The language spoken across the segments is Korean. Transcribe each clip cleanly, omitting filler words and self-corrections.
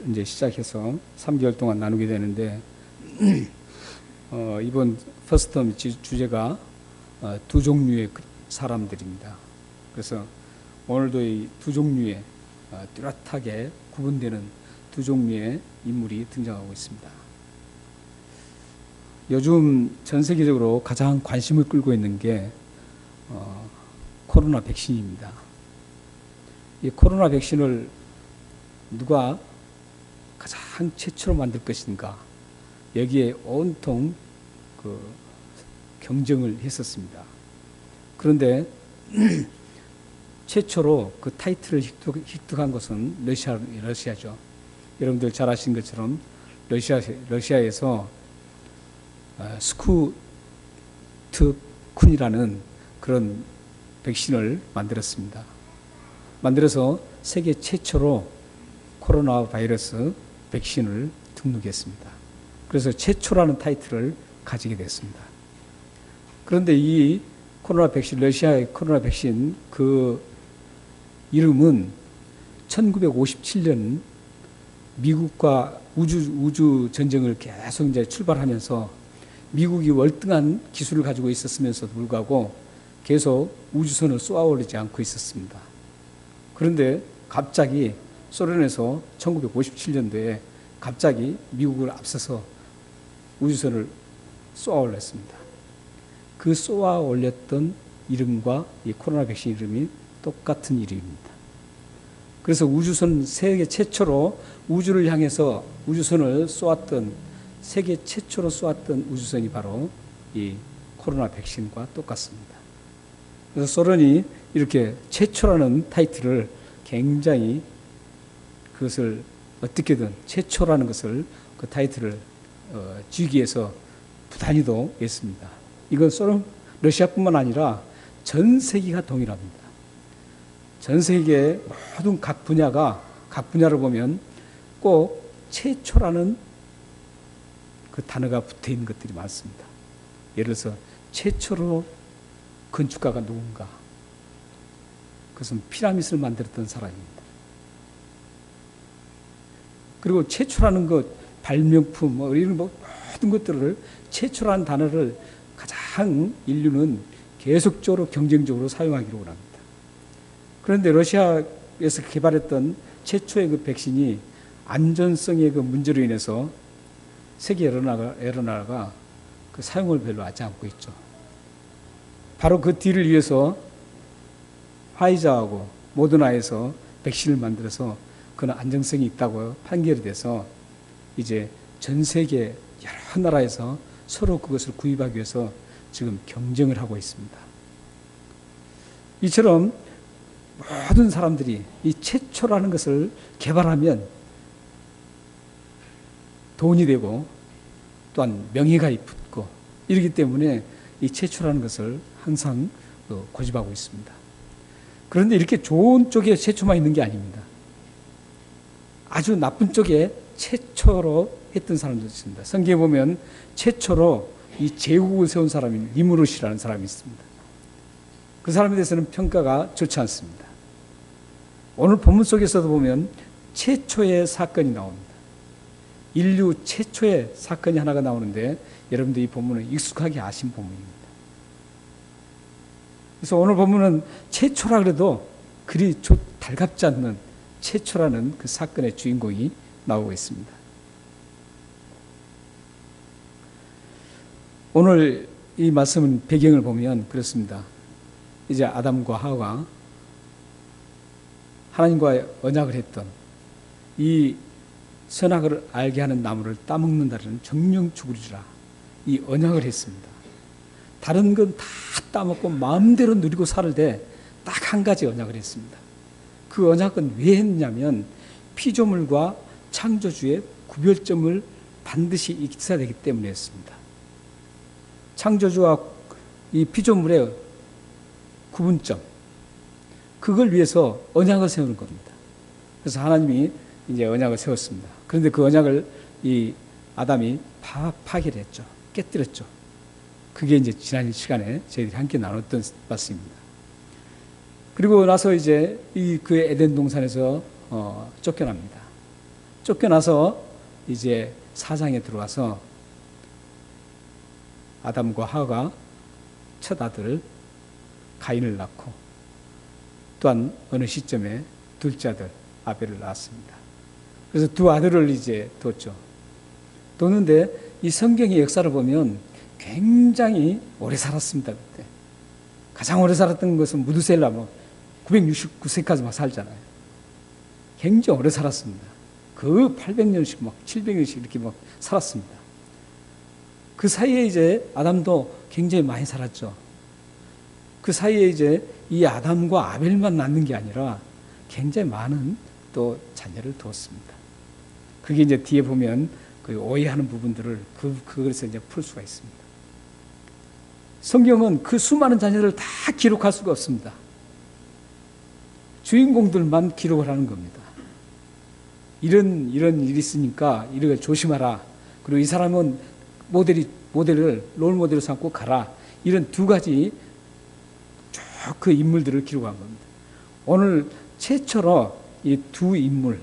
이제 시작해서 3개월 동안 나누게 되는데 이번 퍼스텀 주제가 두 종류의 사람들입니다. 그래서 오늘도 이 두 종류의 뚜렷하게 구분되는 두 종류의 인물이 등장하고 있습니다. 요즘 전 세계적으로 가장 관심을 끌고 있는 게 코로나 백신입니다. 이 코로나 백신을 누가 가장 최초로 만들 것인가, 여기에 온통 경쟁을 했었습니다. 그런데 최초로 그 타이틀을 획득한 것은 러시아죠. 여러분들 잘 아시는 것처럼 러시아에서 스푸트쿤이라는 그런 백신을 만들었습니다. 만들어서 세계 최초로 코로나 바이러스 백신을 등록했습니다. 그래서 최초라는 타이틀을 가지게 됐습니다. 그런데 이 코로나 백신, 러시아의 코로나 백신 그 이름은 1957년 미국과 우주 전쟁을 계속 이제 출발하면서 미국이 월등한 기술을 가지고 있었으면서도 불구하고 계속 우주선을 쏘아올리지 않고 있었습니다. 그런데 갑자기 소련에서 1957년도에 갑자기 미국을 앞서서 우주선을 쏘아올렸습니다. 그 쏘아올렸던 이름과 이 코로나 백신 이름이 똑같은 이름입니다. 그래서 우주선 세계 최초로 우주를 향해서 우주선을 쏘았던, 세계 최초로 쏘았던 우주선이 바로 이 코로나 백신과 똑같습니다. 그래서 소련이 이렇게 최초라는 타이틀을 굉장히 그것을 어떻게든 최초라는 것을 그 타이틀을 쥐기 위해서 부단히도 했습니다. 이건 소련, 러시아뿐만 아니라 전 세계가 동일합니다. 전 세계의 모든 각 분야를 보면 꼭 최초라는 그 단어가 붙어 있는 것들이 많습니다. 예를 들어서 최초로 건축가가 누군가? 그것은 피라미드를 만들었던 사람입니다. 그리고 최초라는 것, 발명품, 이런 모든 것들을 최초라는 단어를 가장 인류는 계속적으로 경쟁적으로 사용하기로 합니다. 그런데 러시아에서 개발했던 최초의 그 백신이 안전성의 그 문제로 인해서 세계 여러 나라가 그 사용을 별로 하지 않고 있죠. 바로 그 뒤를 위해서 화이자하고 모더나에서 백신을 만들어서 그런 안정성이 있다고 판결이 돼서 이제 전 세계 여러 나라에서 서로 그것을 구입하기 위해서 지금 경쟁을 하고 있습니다. 이처럼 모든 사람들이 이 최초라는 것을 개발하면 돈이 되고 또한 명예가 붙고 이러기 때문에 이 최초라는 것을 항상 고집하고 있습니다. 그런데 이렇게 좋은 쪽에 최초만 있는 게 아닙니다. 아주 나쁜 쪽에 최초로 했던 사람도 있습니다. 성경에 보면 최초로 이 제국을 세운 사람인 니무롯이라는 사람이 있습니다. 그 사람에 대해서는 평가가 좋지 않습니다. 오늘 본문 속에서도 보면 최초의 사건이 나옵니다. 인류 최초의 사건이 하나가 나오는데 여러분들 이 본문은 익숙하게 아신 본문입니다. 그래서 오늘 본문은 최초라 그래도 그리 달갑지 않는 최초라는 그 사건의 주인공이 나오고 있습니다. 오늘 이 말씀은 배경을 보면 그렇습니다. 이제 아담과 하와가 하나님과 언약을 했던 이 선악을 알게 하는 나무를 따먹는다는 정령 죽으리라 이 언약을 했습니다. 다른 건 다 따먹고 마음대로 누리고 살되 딱 한 가지 언약을 했습니다. 그 언약은 왜 했냐면 피조물과 창조주의 구별점을 반드시 익혀야 되기 때문에 했습니다. 창조주와 이 피조물의 구분점, 그걸 위해서 언약을 세우는 겁니다. 그래서 하나님이 이제 언약을 세웠습니다. 그런데 그 언약을 이 아담이 파괴했죠. 깨뜨렸죠. 그게 이제 지난 시간에 저희들이 함께 나눴던 말씀입니다. 그리고 나서 이제 그 에덴 동산에서 쫓겨납니다. 쫓겨나서 이제 사장에 들어와서 아담과 하와가 첫 아들 가인을 낳고 또한 어느 시점에 둘째 아들 아벨을 낳았습니다. 그래서 두 아들을 이제 뒀죠. 뒀는데 이 성경의 역사를 보면 굉장히 오래 살았습니다. 그때 가장 오래 살았던 것은 무드셀라 969세까지 막 살잖아요. 굉장히 오래 살았습니다. 그 800년씩 700년씩 이렇게 살았습니다. 그 사이에 이제 아담도 굉장히 많이 살았죠. 그 사이에 이제 이 아담과 아벨만 낳는 게 아니라 굉장히 많은 또 자녀를 두었습니다. 그게 이제 뒤에 보면 그 오해하는 부분들을 그것에서 이제 풀 수가 있습니다. 성경은 그 수많은 자녀들을 다 기록할 수가 없습니다. 주인공들만 기록을 하는 겁니다. 이런 일이 있으니까 이걸 조심하라. 그리고 이 사람은 롤 모델을 삼고 가라. 이런 두 가지 쭉 그 인물들을 기록한 겁니다. 오늘 최초로 이 두 인물,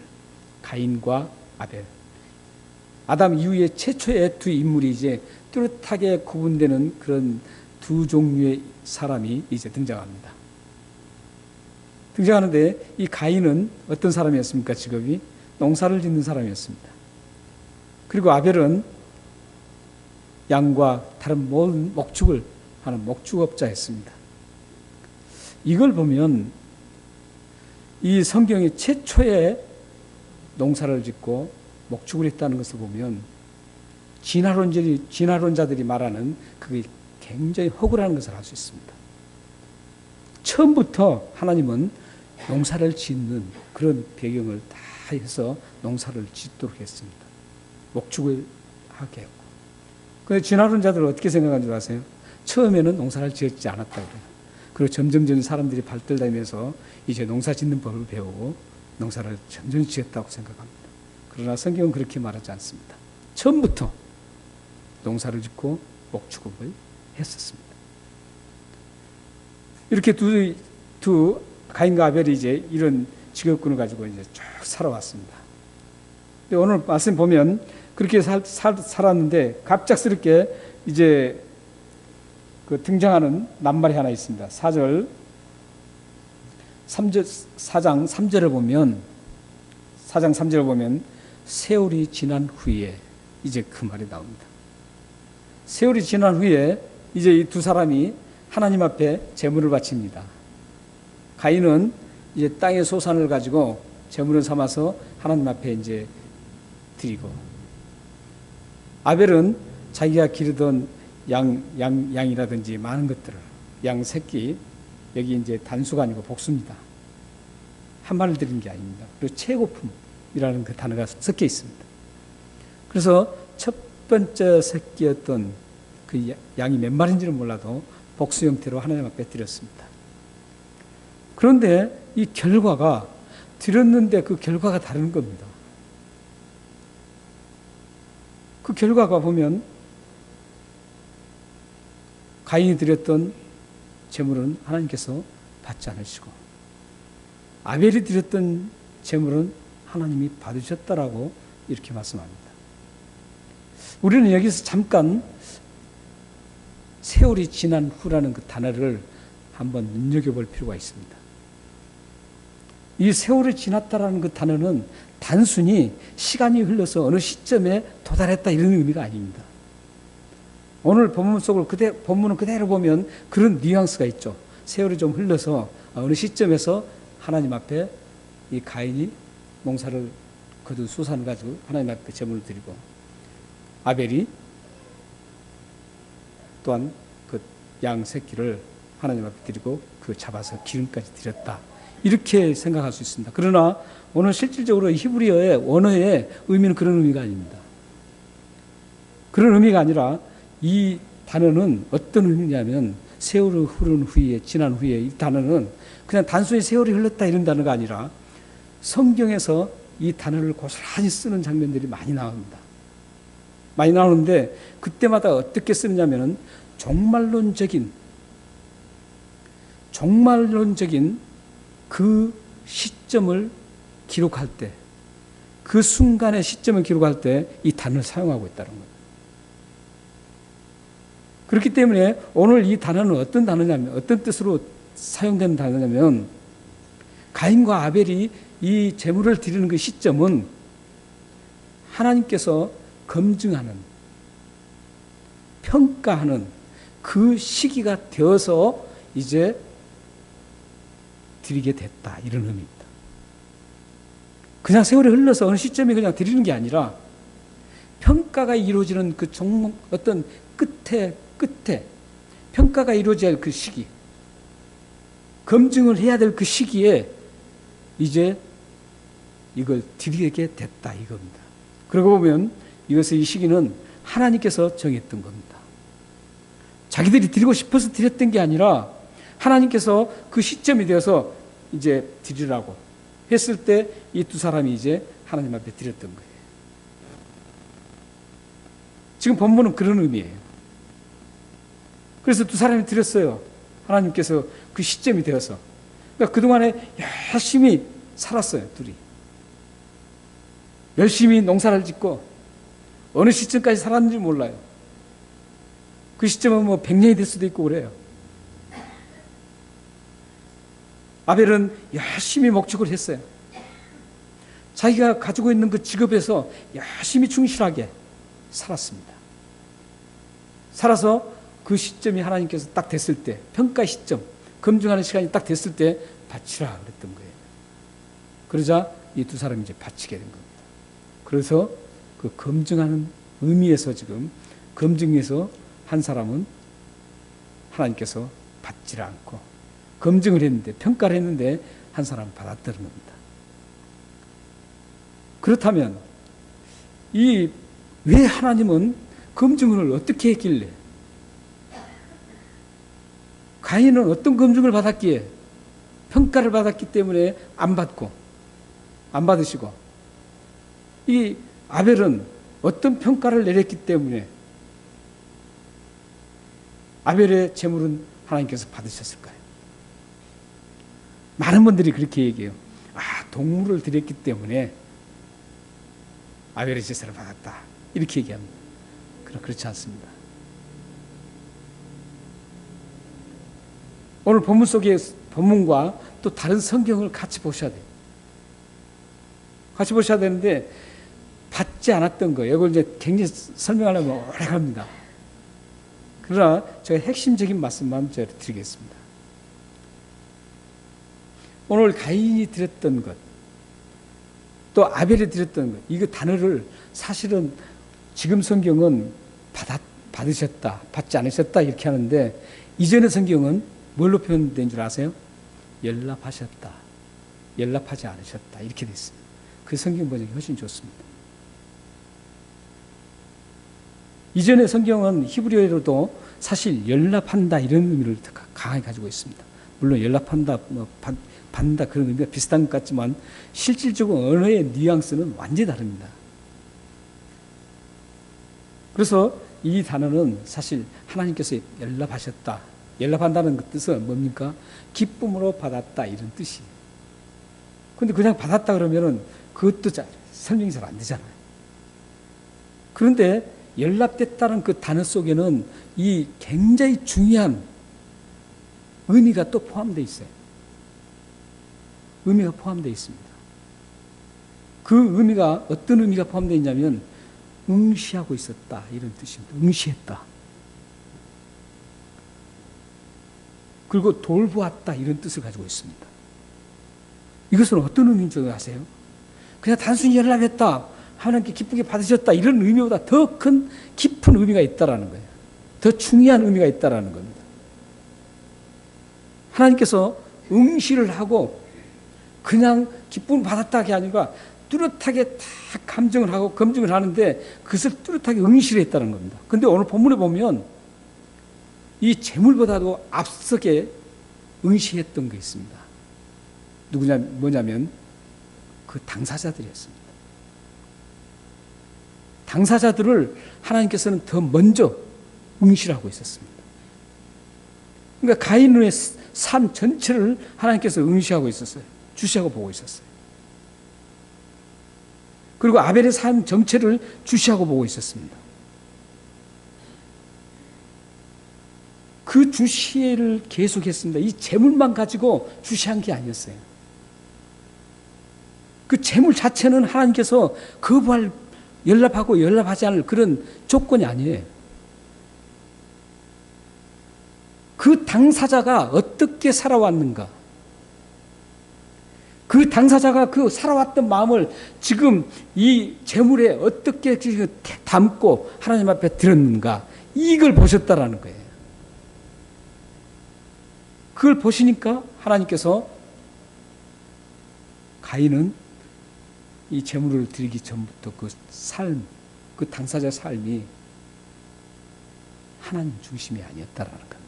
가인과 아벨, 아담 이후에 최초의 두 인물이 이제 뚜렷하게 구분되는 그런 두 종류의 사람이 이제 등장합니다. 등장하는데 이 가인은 어떤 사람이었습니까? 직업이 농사를 짓는 사람이었습니다. 그리고 아벨은 양과 다른 모든 목축을 하는 목축업자였습니다. 이걸 보면 이 성경이 최초의 농사를 짓고 목축을 했다는 것을 보면 진화론자들이 말하는 그게 굉장히 허구라는 것을 알 수 있습니다. 처음부터 하나님은 농사를 짓는 그런 배경을 다 해서 농사를 짓도록 했습니다. 목축을 하게 했고. 그런데 진화론자들은 어떻게 생각하는 줄 아세요? 처음에는 농사를 지었지 않았다고 그래요. 그리고 점점 사람들이 발달되면서 이제 농사 짓는 법을 배우고 농사를 점점 지었다고 생각합니다. 그러나 성경은 그렇게 말하지 않습니다. 처음부터 농사를 짓고 목축업을 했었습니다. 이렇게 두 가인과 아벨이 이제 이런 직업군을 가지고 이제 쭉 살아왔습니다. 근데 오늘 말씀 보면 그렇게 살았는데 갑작스럽게 이제 그 등장하는 낱말이 하나 있습니다. 4장 3절을 보면 세월이 지난 후에 이제 그 말이 나옵니다. 세월이 지난 후에 이제 이 두 사람이 하나님 앞에 제물을 바칩니다. 가인은 이제 땅의 소산을 가지고 제물을 삼아서 하나님 앞에 이제 드리고, 아벨은 자기가 기르던 양이라든지 많은 것들을, 양 새끼, 여기 이제 단수가 아니고 복수입니다. 한 마리를 드린 게 아닙니다. 그리고 최고품이라는 그 단어가 섞여 있습니다. 그래서 첫 번째 새끼였던 그 양이 몇 마리인지는 몰라도 복수 형태로 하나님 앞에 드렸습니다. 그런데 이 결과가, 드렸는데 그 결과가 다른 겁니다. 그 결과가 보면 가인이 드렸던 제물은 하나님께서 받지 않으시고, 아벨이 드렸던 제물은 하나님이 받으셨다라고 이렇게 말씀합니다. 우리는 여기서 잠깐 세월이 지난 후라는 그 단어를 한번 눈여겨볼 필요가 있습니다. 이 세월이 지났다라는 그 단어는 단순히 시간이 흘러서 어느 시점에 도달했다 이런 의미가 아닙니다. 오늘 본문을 그대로 보면 그런 뉘앙스가 있죠. 세월이 좀 흘러서 어느 시점에서 하나님 앞에 이 가인이 농사를 거둔 수산을 가지고 하나님 앞에 제물을 드리고, 아벨이 또한 그 양 새끼를 하나님 앞에 드리고 그 잡아서 기름까지 드렸다. 이렇게 생각할 수 있습니다. 그러나 오늘 실질적으로 히브리어의 원어의 의미는 그런 의미가 아닙니다. 그런 의미가 아니라 이 단어는 어떤 의미냐면, 세월이 흐른 후에, 지난 후에, 이 단어는 그냥 단순히 세월이 흘렀다 이런 단어가 아니라 성경에서 이 단어를 고스란히 쓰는 장면들이 많이 나옵니다. 많이 나오는데 그때마다 어떻게 쓰느냐면은 종말론적인 그 시점을 기록할 때, 그 순간의 시점을 기록할 때 이 단어를 사용하고 있다는 거예요. 그렇기 때문에 오늘 이 단어는 어떤 단어냐면, 어떤 뜻으로 사용되는 단어냐면, 가인과 아벨이 이 제물을 드리는 그 시점은 하나님께서 검증하는, 평가하는 그 시기가 되어서 이제 드리게 됐다, 이런 의미입니다. 그냥 세월이 흘러서 어느 시점에 그냥 드리는 게 아니라 평가가 이루어지는 그 어떤 끝에 평가가 이루어져야 할 그 시기, 검증을 해야 될 그 시기에 이제 이걸 드리게 됐다, 이겁니다. 그러고 보면 이것의 이 시기는 하나님께서 정했던 겁니다. 자기들이 드리고 싶어서 드렸던 게 아니라 하나님께서 그 시점이 되어서 이제 드리라고 했을 때 이 두 사람이 이제 하나님 앞에 드렸던 거예요. 지금 본문은 그런 의미예요. 그래서 두 사람이 드렸어요. 하나님께서 그 시점이 되어서. 그러니까 그동안에 열심히 살았어요, 둘이. 열심히 농사를 짓고 어느 시점까지 살았는지 몰라요. 그 시점은 뭐 100년이 될 수도 있고 그래요. 아벨은 열심히 목축을 했어요. 자기가 가지고 있는 그 직업에서 열심히 충실하게 살았습니다. 살아서 그 시점이 하나님께서 딱 됐을 때, 평가 시점, 검증하는 시간이 딱 됐을 때 바치라 그랬던 거예요. 그러자 이 두 사람이 이제 바치게 된 겁니다. 그래서 그 검증하는 의미에서 지금 검증에서 한 사람은 하나님께서 받지를 않고 검증을 했는데, 평가를 했는데 한 사람은 받았다는 겁니다. 그렇다면 왜 하나님은 검증을 어떻게 했길래, 가인은 어떤 검증을 받았기에, 평가를 받았기 때문에 안 받으시고, 이 아벨은 어떤 평가를 내렸기 때문에 아벨의 제물은 하나님께서 받으셨을까요? 많은 분들이 그렇게 얘기해요. 동물을 드렸기 때문에 아벨의 제사를 받았다, 이렇게 얘기합니다. 그렇지 않습니다. 오늘 본문 속의 본문과 또 다른 성경을 같이 보셔야 돼요. 같이 보셔야 되는데 받지 않았던 거예요. 이걸 이제 굉장히 설명하려면 오래 갑니다. 그러나 제가 핵심적인 말씀만 제가 드리겠습니다. 오늘 가인이 드렸던 것, 또 아벨이 드렸던 것, 이거 단어를 사실은 지금 성경은 받으셨다, 받지 않으셨다 이렇게 하는데, 이전의 성경은 뭘로 표현된 줄 아세요? 연락하셨다, 연락하지 않으셨다, 이렇게 돼 있습니다. 그 성경 번역이 훨씬 좋습니다. 이전의 성경은 히브리어로도 사실 연락한다 이런 의미를 강하게 가지고 있습니다. 물론 연락한다, 받는다 그런 의미가 비슷한 것 같지만 실질적으로 언어의 뉘앙스는 완전히 다릅니다. 그래서 이 단어는 사실 하나님께서 연락하셨다, 연락한다는 그 뜻은 뭡니까? 기쁨으로 받았다, 이런 뜻이에요. 근데 그냥 받았다 그러면은 그것도 설명이 잘 안 되잖아요. 그런데 연락됐다는 그 단어 속에는 이 굉장히 중요한 의미가 또 포함되어 있어요. 의미가 포함되어 있습니다. 그 의미가 어떤 의미가 포함되어 있냐면 응시하고 있었다, 이런 뜻입니다. 응시했다. 그리고 돌보았다, 이런 뜻을 가지고 있습니다. 이것은 어떤 의미인지 아세요? 그냥 단순히 연락했다, 하나님께 기쁘게 받으셨다, 이런 의미보다 더 큰 깊은 의미가 있다라는 거예요. 더 중요한 의미가 있다라는 겁니다. 하나님께서 응시를 하고 그냥 기쁨을 받았다 게 아니라 뚜렷하게 다 감정을 하고 검증을 하는데 그것을 뚜렷하게 응시를 했다는 겁니다. 그런데 오늘 본문에 보면 이 재물보다도 앞서게 응시했던 게 있습니다. 뭐냐면 그 당사자들이었습니다. 당사자들을 하나님께서는 더 먼저 응시를 하고 있었습니다. 그러니까 가인의 삶 전체를 하나님께서 응시하고 있었어요. 주시하고 보고 있었어요. 그리고 아벨의 삶 정체를 주시하고 보고 있었습니다. 그 주시를 계속했습니다. 이 재물만 가지고 주시한 게 아니었어요. 그 재물 자체는 하나님께서 거부할, 연락하고 연락하지 않을 그런 조건이 아니에요. 그 당사자가 어떻게 살아왔는가, 그 당사자가 그 살아왔던 마음을 지금 이 재물에 어떻게 담고 하나님 앞에 드렸는가, 이걸 보셨다라는 거예요. 그걸 보시니까 하나님께서 가인은 이 재물을 드리기 전부터 그 삶, 그 당사자 삶이 하나님 중심이 아니었다라는 겁니다.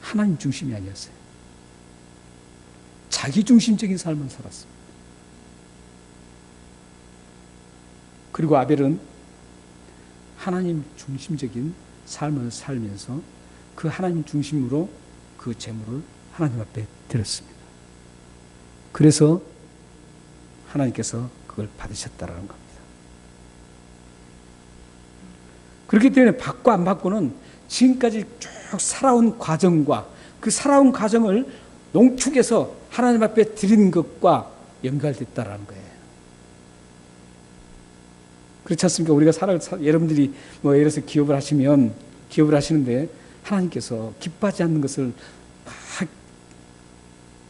하나님 중심이 아니었어요. 자기 중심적인 삶을 살았습니다. 그리고 아벨은 하나님 중심적인 삶을 살면서 그 하나님 중심으로 그 재물을 하나님 앞에 드렸습니다. 그래서 하나님께서 그걸 받으셨다라는 겁니다. 그렇기 때문에 받고 안 받고는 지금까지 쭉 살아온 과정과 그 살아온 과정을 농축해서 하나님 앞에 드린 것과 연결됐다라는 거예요. 그렇지 않습니까? 우리가 여러분들이 뭐 예를 들어서 기업을 하시는데 하나님께서 기뻐하지 않는 것을 막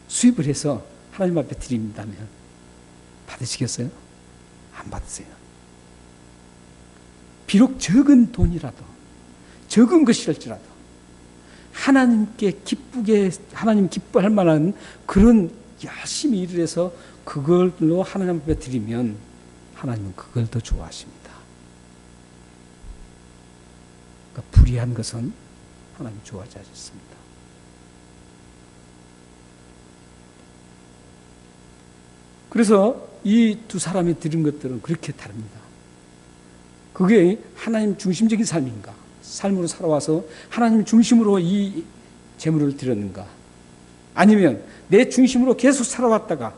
수입을 해서 하나님 앞에 드린다면 받으시겠어요? 안 받으세요. 비록 적은 돈이라도, 적은 것이랄지라도 하나님께 하나님 기뻐할 만한 그런 열심히 일을 해서 그걸로 하나님 앞에 드리면 하나님은 그걸 더 좋아하십니다. 그러니까 불의한 것은 하나님 좋아하지 않습니다. 그래서 이 두 사람이 드린 것들은 그렇게 다릅니다. 그게 하나님 중심적인 삶인가? 삶으로 살아와서 하나님 중심으로 이 재물을 드렸는가? 아니면 내 중심으로 계속 살아왔다가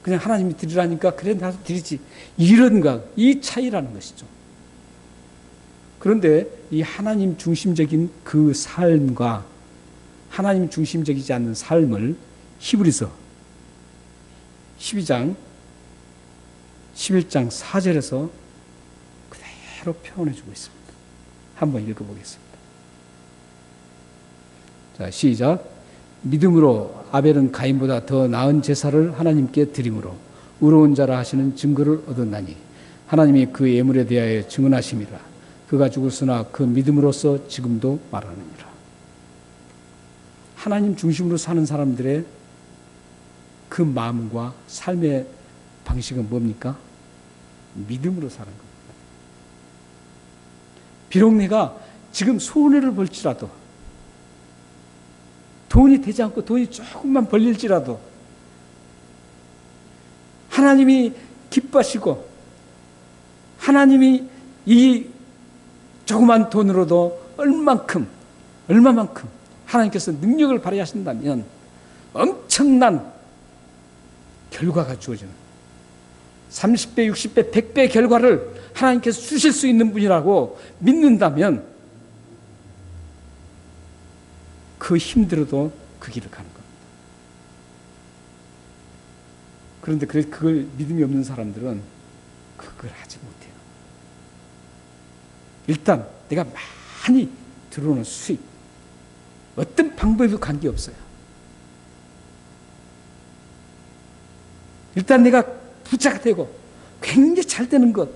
그냥 하나님이 드리라니까 그래 나도 드리지, 이런가? 이 차이라는 것이죠. 그런데 이 하나님 중심적인 그 삶과 하나님 중심적이지 않는 삶을 히브리서 12장 11장 4절에서 그대로 표현해주고 있습니다. 한번 읽어보겠습니다. 자, 시작. 믿음으로 아벨은 가인보다 더 나은 제사를 하나님께 드림으로 의로운 자라 하시는 증거를 얻었나니 하나님이 그 예물에 대하여 증언하심이라. 그가 죽었으나 그 믿음으로써 지금도 말하느니라. 하나님 중심으로 사는 사람들의 그 마음과 삶의 방식은 뭡니까? 믿음으로 사는 겁니다. 비록 내가 지금 손해를 볼지라도, 돈이 되지 않고 돈이 조금만 벌릴지라도 하나님이 기뻐하시고 하나님이 이 조그만 돈으로도 얼마만큼 하나님께서 능력을 발휘하신다면 엄청난 결과가 주어지는 30배, 60배, 100배 결과를 하나님께서 주실 수 있는 분이라고 믿는다면 그 힘들어도 그 길을 가는 겁니다. 그런데 그걸 믿음이 없는 사람들은 그걸 하지 못해요. 일단 내가 많이 들어오는 수입, 어떤 방법이 관계없어요. 일단 내가 부자가 되고 굉장히 잘 되는 것,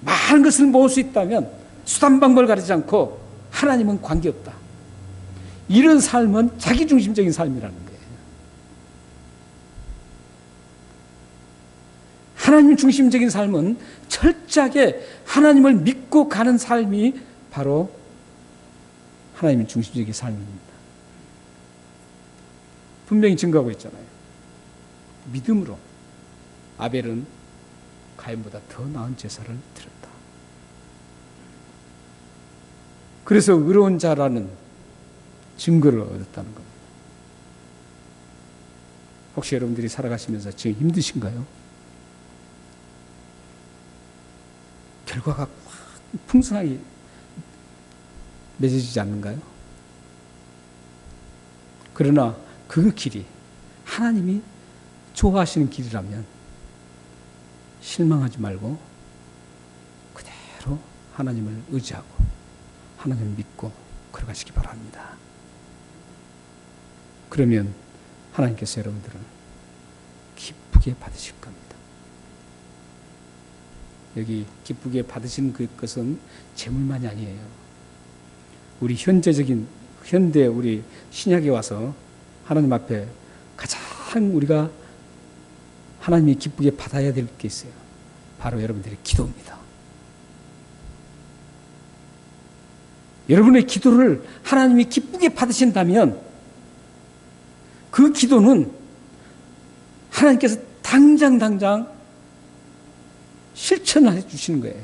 많은 것을 모을 수 있다면 수단 방법을 가리지 않고 하나님은 관계없다. 이런 삶은 자기중심적인 삶이라는 거예요. 하나님 중심적인 삶은 철저하게 하나님을 믿고 가는 삶이 바로 하나님 중심적인 삶입니다. 분명히 증거하고 있잖아요. 믿음으로 아벨은 가인보다 더 나은 제사를 드렸다. 그래서 의로운 자라는 증거를 얻었다는 겁니다. 혹시 여러분들이 살아가시면서 지금 힘드신가요? 결과가 확 풍성하게 맺어지지 않는가요? 그러나 그 길이 하나님이 좋아하시는 길이라면 실망하지 말고 그대로 하나님을 의지하고 하나님을 믿고 걸어가시기 바랍니다. 그러면 하나님께서 여러분들을 기쁘게 받으실 겁니다. 여기 기쁘게 받으시는 그것은 재물만이 아니에요. 우리 현대 우리 신약에 와서 하나님 앞에 가장 우리가 하나님이 기쁘게 받아야 될 게 있어요. 바로 여러분들의 기도입니다. 여러분의 기도를 하나님이 기쁘게 받으신다면 그 기도는 하나님께서 당장 실천해 주시는 거예요.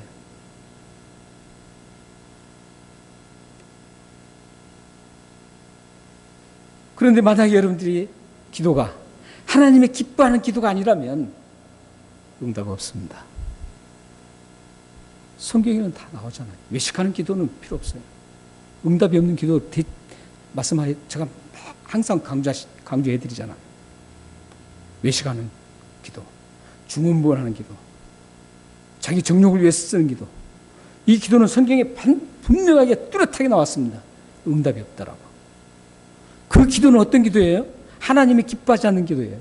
그런데 만약에 여러분들이 기도가 하나님의 기뻐하는 기도가 아니라면 응답 없습니다. 성경에는 다 나오잖아요. 외식하는 기도는 필요 없어요. 응답이 없는 기도 말씀하여 제가 항상 강조해 드리잖아요. 외식하는 기도, 중언부언하는 기도, 자기 정욕을 위해서 쓰는 기도. 이 기도는 성경에 분명하게 뚜렷하게 나왔습니다. 응답이 없다라고. 그 기도는 어떤 기도예요? 하나님이 기뻐하지 않는 기도예요.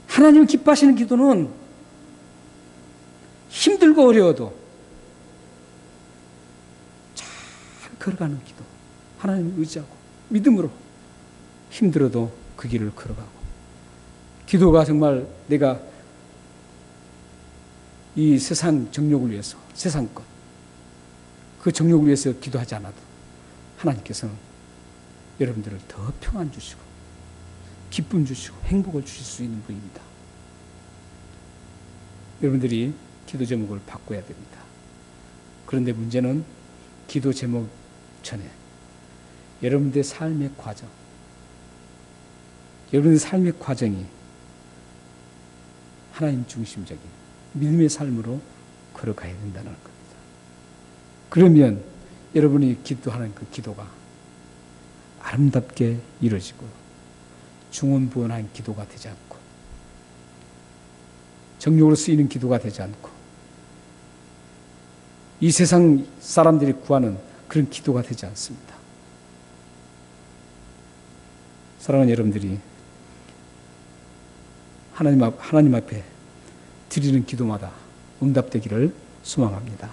하나님이 기뻐하시는 기도는 힘들고 어려워도 잘 걸어가는 기도. 하나님을 의지하고 믿음으로 힘들어도 그 길을 걸어가고. 기도가 정말 내가 이 세상 정욕을 위해서, 세상 것, 그 정욕을 위해서 기도하지 않아도 하나님께서는 여러분들을 더 평안 주시고 기쁨 주시고 행복을 주실 수 있는 분입니다. 여러분들이 기도 제목을 바꿔야 됩니다. 그런데 문제는 기도 제목 전에 여러분들의 삶의 과정, 여러분의 삶의 과정이 하나님 중심적인 믿음의 삶으로 걸어가야 된다는 겁니다. 그러면 여러분이 기도하는 그 기도가 아름답게 이루어지고 중언부언한 기도가 되지 않고 정욕으로 쓰이는 기도가 되지 않고 이 세상 사람들이 구하는 그런 기도가 되지 않습니다. 사랑하는 여러분들이 하나님 앞에 드리는 기도마다 응답되기를 소망합니다.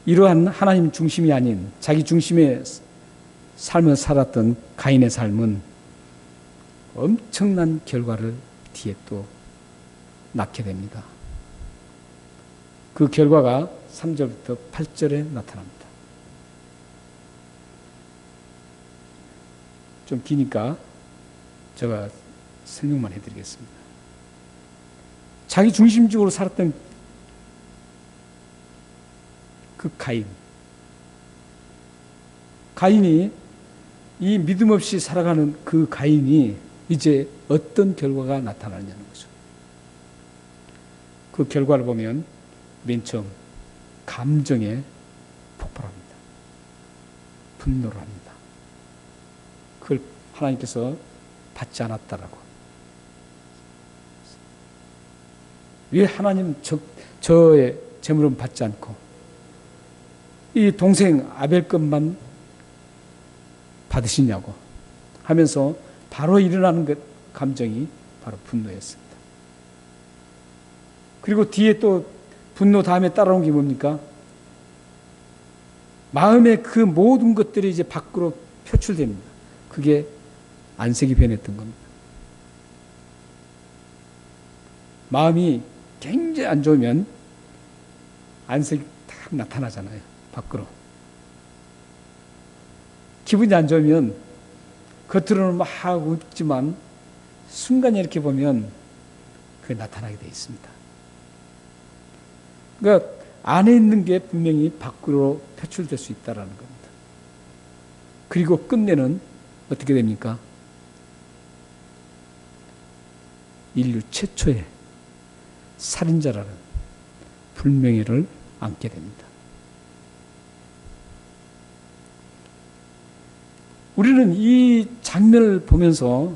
이러한 하나님 중심이 아닌 자기 중심의 삶을 살았던 가인의 삶은 엄청난 결과를 뒤에 또 낳게 됩니다. 그 결과가 3절부터 8절에 나타납니다. 좀 기니까 제가 설명만 해드리겠습니다. 자기 중심적으로 살았던 그 가인이 이 믿음 없이 살아가는 그 가인이 이제 어떤 결과가 나타나느냐는 거죠. 그 결과를 보면 맨 처음 감정에 폭발합니다. 분노를 합니다. 그걸 하나님께서 받지 않았다라고. 왜 하나님 저의 재물은 받지 않고 이 동생 아벨 것만 받으시냐고 하면서 바로 일어나는 그 감정이 바로 분노였습니다. 그리고 뒤에 또 분노 다음에 따라온 게 뭡니까? 마음의 그 모든 것들이 이제 밖으로 표출됩니다. 그게 안색이 변했던 겁니다. 마음이 굉장히 안 좋으면 안색이 딱 나타나잖아요. 밖으로. 기분이 안 좋으면 겉으로는 막 웃지만 순간에 이렇게 보면 그게 나타나게 되어 있습니다. 그러니까 안에 있는 게 분명히 밖으로 표출될 수 있다는 겁니다. 그리고 끝내는 어떻게 됩니까? 인류 최초의 살인자라는 불명예를 안게 됩니다. 우리는 이 장면을 보면서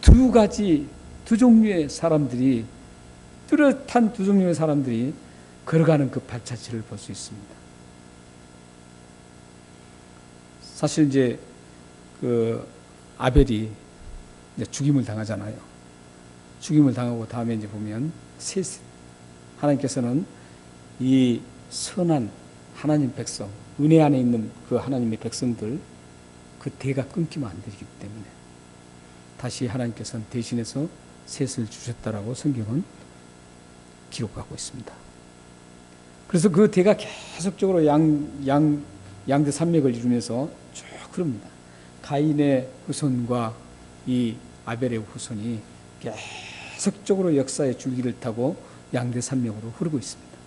두 종류의 사람들이, 뚜렷한 두 종류의 사람들이 걸어가는 그 발자취를 볼 수 있습니다. 사실 이제 그 아벨이 이제 죽임을 당하잖아요. 죽임을 당하고 다음에 이제 보면 하나님께서는 이 선한 하나님 백성, 은혜 안에 있는 그 하나님의 백성들, 그 대가 끊기면 안 되기 때문에 다시 하나님께서는 대신해서 셋을 주셨다라고 성경은 기록하고 있습니다. 그래서 그 대가 계속적으로 양대 산맥을 이루면서 쭉 흐릅니다. 가인의 후손과 이 아벨의 후손이 계속적으로 역사의 줄기를 타고 양대 산맥으로 흐르고 있습니다.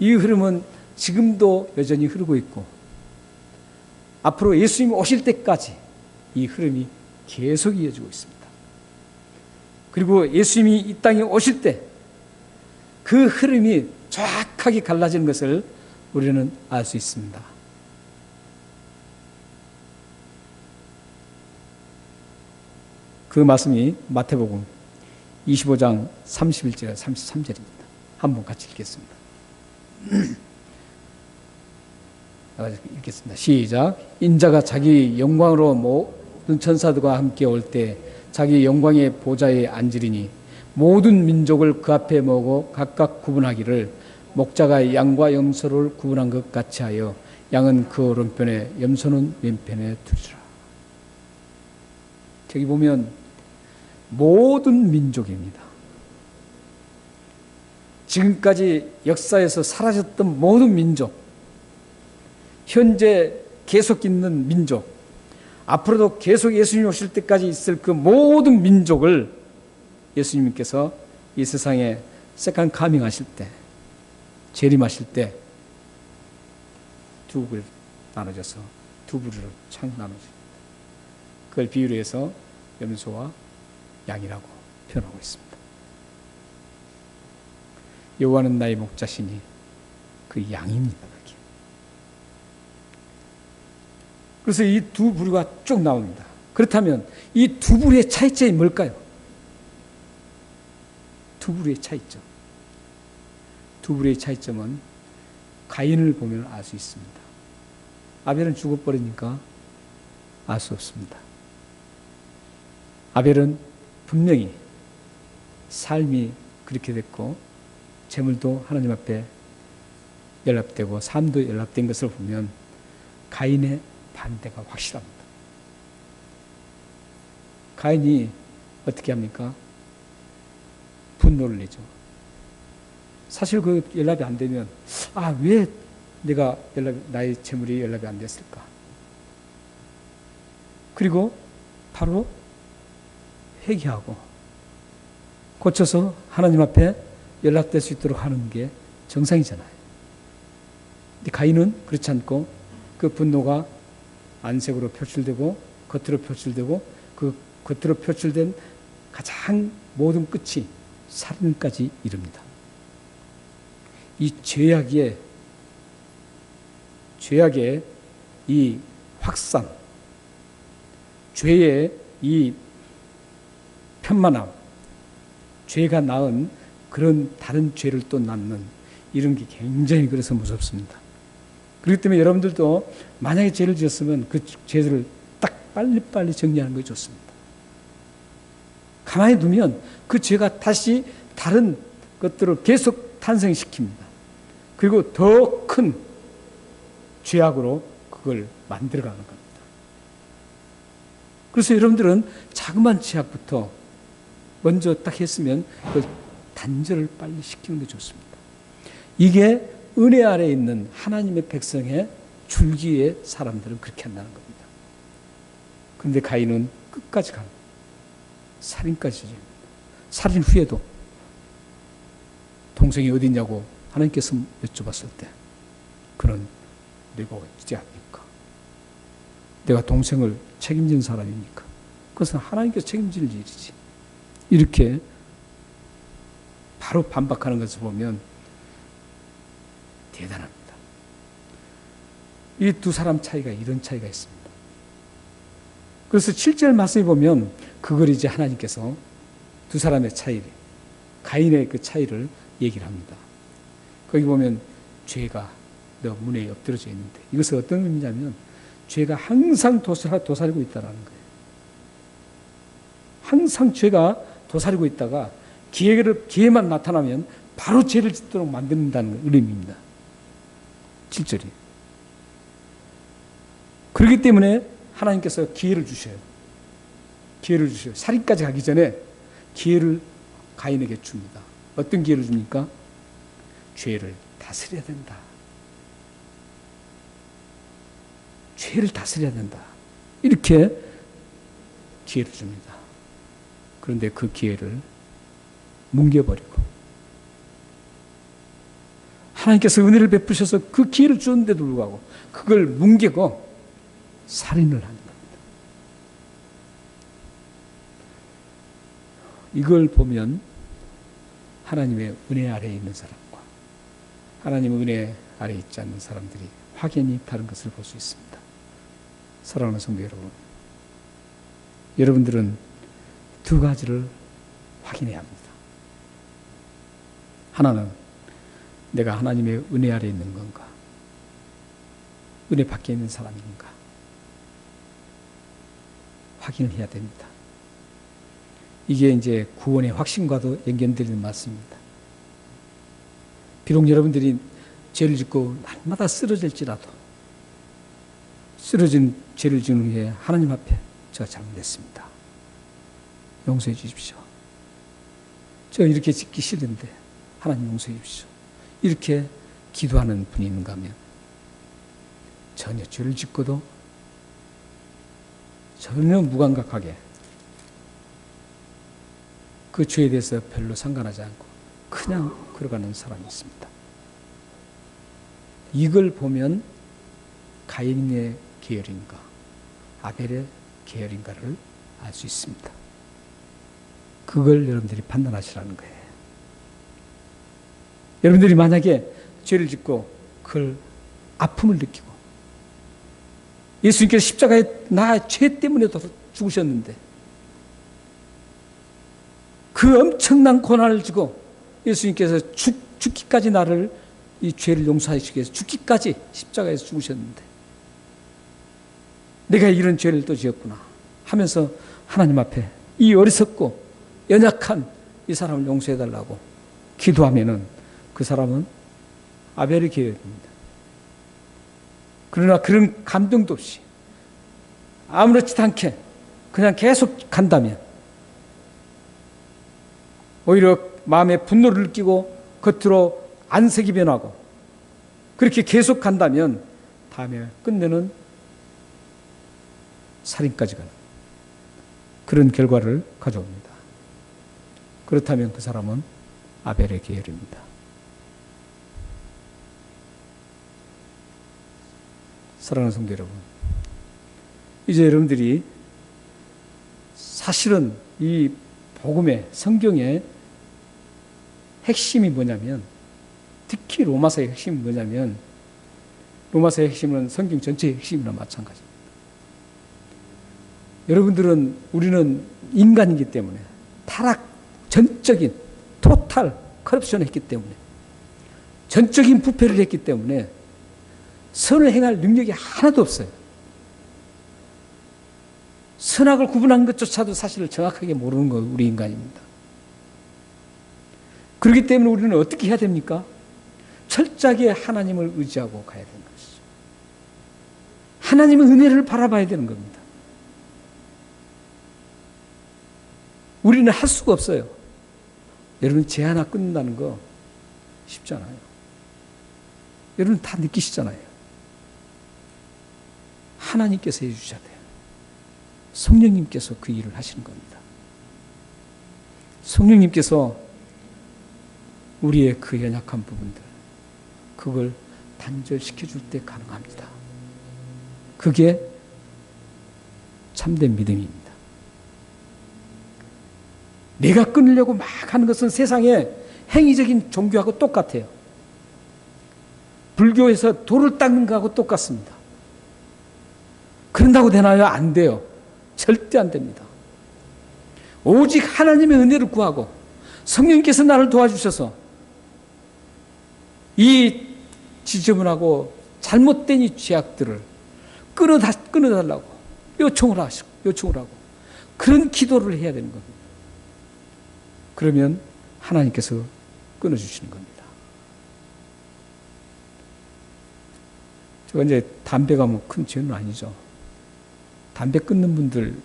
이 흐름은 지금도 여전히 흐르고 있고 앞으로 예수님이 오실 때까지 이 흐름이 계속 이어지고 있습니다. 그리고 예수님이 이 땅에 오실 때 그 흐름이 정확하게 갈라지는 것을 우리는 알 수 있습니다. 그 말씀이 마태복음 25장 31절 33절입니다. 한번 같이 읽겠습니다. 읽겠습니다. 시작. 인자가 자기 영광으로 모든 천사들과 함께 올 때 자기 영광의 보좌에 앉으리니 모든 민족을 그 앞에 모으고 각각 구분하기를 목자가 양과 염소를 구분한 것 같이 하여 양은 그 오른편에 염소는 왼편에 두리라. 저기 보면 모든 민족입니다. 지금까지 역사에서 사라졌던 모든 민족, 현재 계속 있는 민족, 앞으로도 계속 예수님이 오실 때까지 있을 그 모든 민족을 예수님께서 이 세상에 세컨 카밍 하실 때, 재림하실 때 두 부를 나눠져서 두 부류로 창 나눠집니다. 그걸 비유로 해서 염소와 양이라고 표현하고 있습니다. 여호와는 나의 목자시니 그 양입니다. 그래서 이 두 부류가 쭉 나옵니다. 그렇다면 이 두 부류의 차이점이 뭘까요? 두 부류의 차이점. 두 부류의 차이점은 가인을 보면 알 수 있습니다. 아벨은 죽어버리니까 알 수 없습니다. 아벨은 분명히 삶이 그렇게 됐고 재물도 하나님 앞에 연락되고 삶도 연락된 것을 보면 가인의 반대가 확실합니다. 가인이 어떻게 합니까? 분노를 내죠. 사실 그 연락이 안 되면 왜 내가 나의 재물이 연락이 안 됐을까? 그리고 바로 회개하고 고쳐서 하나님 앞에 연락될 수 있도록 하는 게 정상이잖아요. 근데 가인은 그렇지 않고 그 분노가 안색으로 표출되고 겉으로 표출되고 그 겉으로 표출된 가장 모든 끝이 살인까지 이릅니다. 이 죄악의 이 확산, 죄의 이 편만함, 죄가 낳은 그런 다른 죄를 또 낳는 이런 게 굉장히 그래서 무섭습니다. 그렇기 때문에 여러분들도 만약에 죄를 지었으면 그 죄를 딱 빨리빨리 정리하는 것이 좋습니다. 가만히 두면 그 죄가 다시 다른 것들을 계속 탄생시킵니다. 그리고 더 큰 죄악으로 그걸 만들어가는 겁니다. 그래서 여러분들은 자그마한 죄악부터 먼저 딱 했으면 그 단절을 빨리 시키는 게 좋습니다. 이게 은혜 아래에 있는 하나님의 백성의 줄기의 사람들은 그렇게 한다는 겁니다. 그런데 가인은 끝까지 가는 살인까지. 살인 후에도 동생이 어디 있냐고 하나님께서 여쭤봤을 때 그는 내가 어찌 합니까? 내가 동생을 책임진 사람입니까? 그것은 하나님께서 책임질 일이지. 이렇게 바로 반박하는 것을 보면 대단합니다. 이 두 사람 차이가 이런 차이가 있습니다. 그래서 7절 말씀에 보면 그걸 이제 하나님께서 두 사람의 차이를, 가인의 그 차이를 얘기를 합니다. 거기 보면 죄가 너 문에 엎드려져 있는데, 이것은 어떤 의미냐면 죄가 항상 도사리고 있다는 거예요. 항상 죄가 도사리고 있다가 기회만 나타나면 바로 죄를 짓도록 만든다는 의미입니다. 7절이. 그렇기 때문에 하나님께서 기회를 주셔요. 기회를 주셔요. 살인까지 가기 전에 기회를 가인에게 줍니다. 어떤 기회를 줍니까? 죄를 다스려야 된다. 죄를 다스려야 된다. 이렇게 기회를 줍니다. 그런데 그 기회를 뭉개버리고, 하나님께서 은혜를 베푸셔서 그 기회를 주는데도 불구하고 그걸 뭉개고 살인을 하는 겁니다. 이걸 보면 하나님의 은혜 아래에 있는 사람과 하나님의 은혜 아래에 있지 않는 사람들이 확연히 다른 것을 볼 수 있습니다. 사랑하는 성도 여러분, 여러분들은 두 가지를 확인해야 합니다. 하나는 내가 하나님의 은혜 아래에 있는 건가? 은혜 밖에 있는 사람인가? 확인을 해야 됩니다. 이게 이제 구원의 확신과도 연결되는 말씀입니다. 비록 여러분들이 죄를 짓고 날마다 쓰러질지라도, 쓰러진 죄를 지은 후에 하나님 앞에 제가 잘못했습니다. 용서해 주십시오. 제가 이렇게 짓기 싫은데 하나님 용서해 주십시오. 이렇게 기도하는 분이 있는가 하면 전혀 죄를 짓고도 전혀 무감각하게 그 죄에 대해서 별로 상관하지 않고 그냥 걸어가는 사람이 있습니다. 이걸 보면 가인의 계열인가 아벨의 계열인가를 알 수 있습니다. 그걸 여러분들이 판단하시라는 거예요. 여러분들이 만약에 죄를 짓고 그걸 아픔을 느끼고, 예수님께서 십자가에 나 죄 때문에 죽으셨는데 그 엄청난 고난을 지고 예수님께서 죽기까지 나를 이 죄를 용서하시기 위해서 죽기까지 십자가에서 죽으셨는데 내가 이런 죄를 또 지었구나 하면서 하나님 앞에 이 어리석고 연약한 이 사람을 용서해달라고 기도하면은 그 사람은 아벨의 계열입니다. 그러나 그런 감동도 없이 아무렇지도 않게 그냥 계속 간다면 오히려 마음에 분노를 느끼고 겉으로 안색이 변하고 그렇게 계속 간다면 다음에 끝내는 살인까지 가는 그런 결과를 가져옵니다. 그렇다면 그 사람은 아벨의 계열입니다. 사랑하는 성도 여러분, 이제 여러분들이 사실은 이 복음의 성경의 핵심이 뭐냐면, 특히 로마서의 핵심이 뭐냐면, 로마서의 핵심은 성경 전체의 핵심이나 마찬가지입니다. 여러분들은, 우리는 인간이기 때문에 타락, 전적인 토탈 커럽션을 했기 때문에, 전적인 부패를 했기 때문에 선을 행할 능력이 하나도 없어요. 선악을 구분한 것조차도 사실 정확하게 모르는 거 우리 인간입니다. 그렇기 때문에 우리는 어떻게 해야 됩니까? 철저하게 하나님을 의지하고 가야 되는 것이죠. 하나님의 은혜를 바라봐야 되는 겁니다. 우리는 할 수가 없어요. 여러분, 죄 하나 끊는다는 거 쉽지 않아요. 여러분 다 느끼시잖아요. 하나님께서 해주셔야 돼요. 성령님께서 그 일을 하시는 겁니다. 성령님께서 우리의 그 연약한 부분들, 그걸 단절시켜 줄 때 가능합니다. 그게 참된 믿음입니다. 내가 끊으려고 막 하는 것은 세상의 행위적인 종교하고 똑같아요. 불교에서 돌을 닦는 거하고 똑같습니다. 그런다고 되나요? 안 돼요. 절대 안 됩니다. 오직 하나님의 은혜를 구하고 성령께서 나를 도와주셔서 이 지저분하고 잘못된 이 죄악들을 끊어달라고 요청을 하고 그런 기도를 해야 되는 겁니다. 그러면 하나님께서 끊어주시는 겁니다. 제가 이제 담배가 뭐 큰 죄는 아니죠. 담배 끊는 분들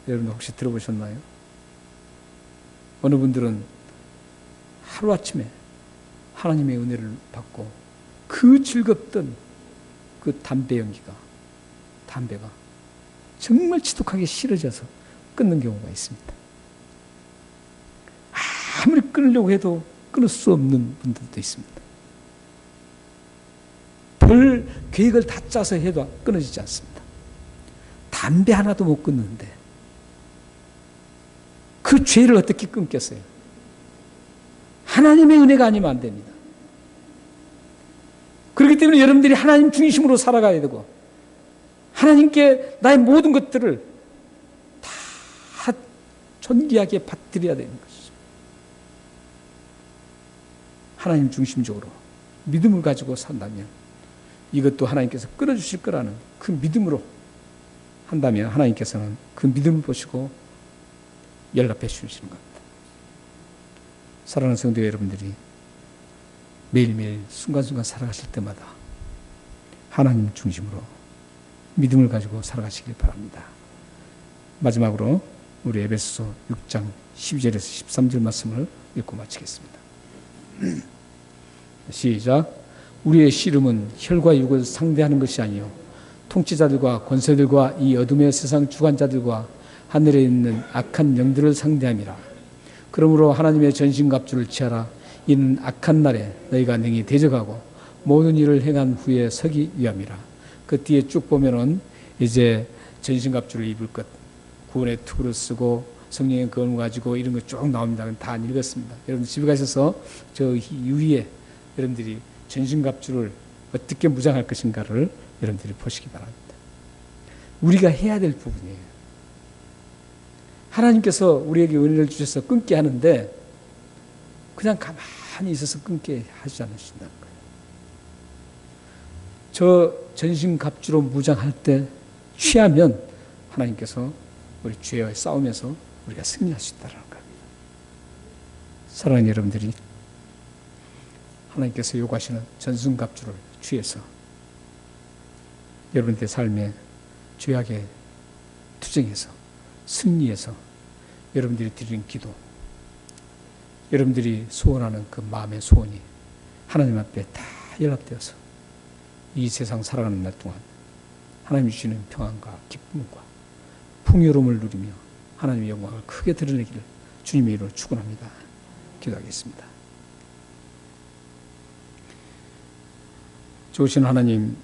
여러분 혹시 들어보셨나요? 어느 분들은 하루아침에 하나님의 은혜를 받고 그 즐겁던 그 담배가 정말 지독하게 싫어져서 끊는 경우가 있습니다. 아무리 끊으려고 해도 끊을 수 없는 분들도 있습니다. 별 계획을 다 짜서 해도 끊어지지 않습니다. 담배 하나도 못 끊는데 그 죄를 어떻게 끊겠어요? 하나님의 은혜가 아니면 안 됩니다. 그렇기 때문에 여러분들이 하나님 중심으로 살아가야 되고 하나님께 나의 모든 것들을 다 존귀하게 받드려야 되는 것이죠. 하나님 중심적으로 믿음을 가지고 산다면 이것도 하나님께서 끊어주실 거라는 그 믿음으로 한다면 하나님께서는 그 믿음을 보시고 연락해 주시는 겁니다. 사랑하는 성도 여러분들이 매일매일 순간순간 살아가실 때마다 하나님 중심으로 믿음을 가지고 살아가시길 바랍니다. 마지막으로 우리 에베소서 6장 12절에서 13절 말씀을 읽고 마치겠습니다. 시작. 우리의 씨름은 혈과 육을 상대하는 것이 아니요 통치자들과 권세들과 이 어둠의 세상 주관자들과 하늘에 있는 악한 영들을 상대함이라. 그러므로 하나님의 전신갑주를 취하라. 이는 악한 날에 너희가 능히 대적하고 모든 일을 행한 후에 서기 위함이라. 그 뒤에 쭉 보면은 이제 전신갑주를 입을 것, 구원의 투구를 쓰고 성령의 검을 가지고 이런 거 쭉 나옵니다. 다 안 읽었습니다. 여러분 집에 가셔서 저 위에 여러분들이 전신갑주를 어떻게 무장할 것인가를 여러분들이 보시기 바랍니다. 우리가 해야 될 부분이에요. 하나님께서 우리에게 은혜를 주셔서 끊게 하는데 그냥 가만히 있어서 끊게 하지 않으신다는 거예요. 저 전신갑주로 무장할 때 취하면 하나님께서 우리 죄와 싸우면서 우리가 승리할 수 있다는 겁니다. 사랑하는 여러분들이 하나님께서 요구하시는 전신갑주를 취해서 여러분들의 삶에 죄악에 투쟁해서 승리해서 여러분들이 드리는 기도, 여러분들이 소원하는 그 마음의 소원이 하나님 앞에 다 연락되어서 이 세상 살아가는 날 동안 하나님 주시는 평안과 기쁨과 풍요로움을 누리며 하나님의 영광을 크게 드러내기를 주님의 이름으로 축원합니다. 기도하겠습니다. 좋으신 하나님,